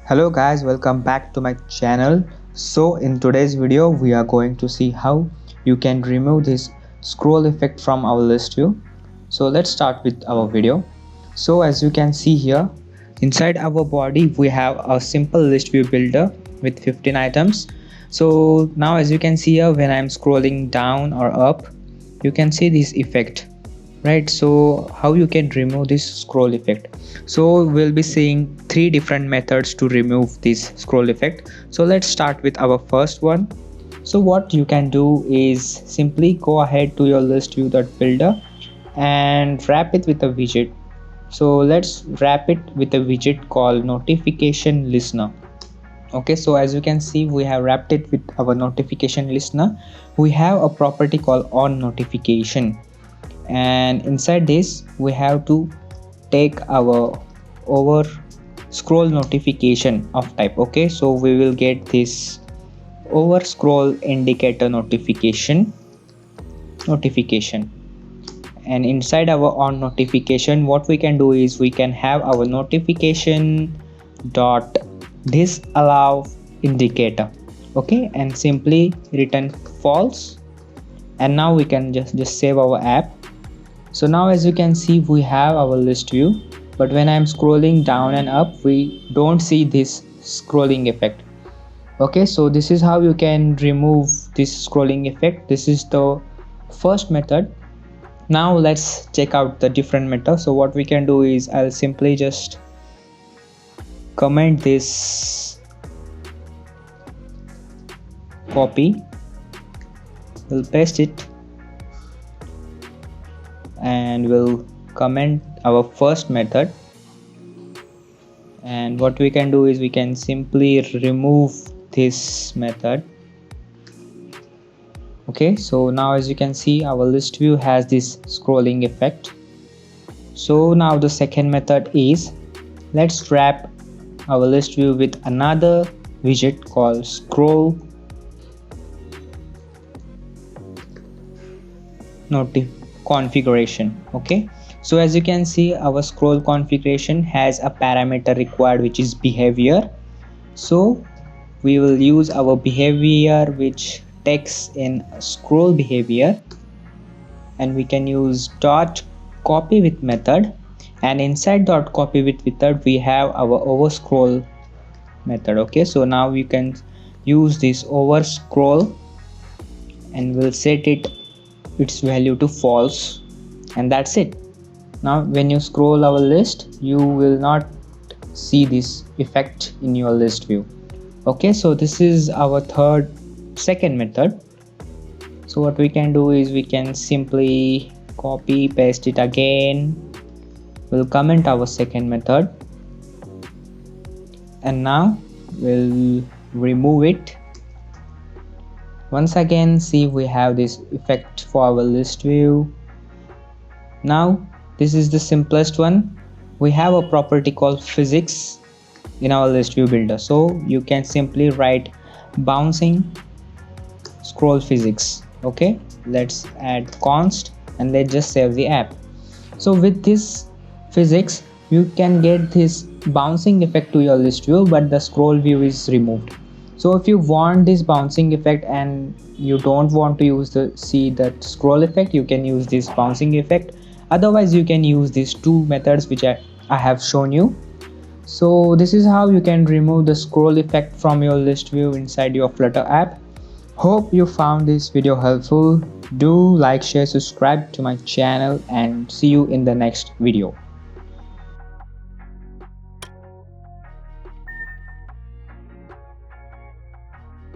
Hello guys, welcome back to my channel. So in today's video we are going to see how you can remove this scroll effect from our list view. So let's start with our video. So as you can see here, inside our body we have a simple list view builder with 15 items. So now as you can see here, when I'm scrolling down or up, you can see this effect, right? So how you can remove this scroll effect? So we'll be seeing three different methods to remove this scroll effect. So let's start with our first one. So what you can do is simply go ahead to your list view builder and wrap it with a widget. So let's wrap it with a widget called notification listener. Okay, so as you can see, we have wrapped it with our notification listener. We have a property called on notification, and inside this we have to take our over scroll notification of type. Okay, so we will get this over scroll indicator notification, and inside our on notification what we can do is we can have our notification dot disallow indicator. Okay, and simply return false, and now we can just save our app. So now as you can see, we have our list view, but when I'm scrolling down and up, we don't see this scrolling effect. Okay, so this is how you can remove this scrolling effect. This is the first method. Now let's check out the different method. So what we can do is I'll simply just comment this, copy, we'll paste it, and we'll comment our first method. And what we can do is we can simply remove this method. Okay, so now as you can see, our list view has this scrolling effect. So now the second method is, let's wrap our list view with another widget called scroll configuration. Okay, so as you can see, our scroll configuration has a parameter required which is behavior. So we will use our behavior which takes in scroll behavior, and we can use dot copy with method, and inside dot copy with method we have our over scroll method. Okay, so now we can use this over scroll and we'll set its value to false, and that's it. Now when you scroll our list, you will not see this effect in your list view. Okay, so this is our second method. So what we can do is we can simply copy paste it again, we'll comment our second method, and now we'll remove it. Once again, see, we have this effect for our list view. Now this is the simplest one. We have a property called physics in our list view builder. So you can simply write bouncing scroll physics. Okay, let's add const and let's just save the app. So with this physics you can get this bouncing effect to your list view, but the scroll view is removed. So if you want this bouncing effect and you don't want to use see that scroll effect, you can use this bouncing effect. Otherwise you can use these two methods which I have shown you. So this is how you can remove the scroll effect from your list view inside your Flutter app. Hope you found this video helpful. Do like, share, subscribe to my channel, and see you in the next video.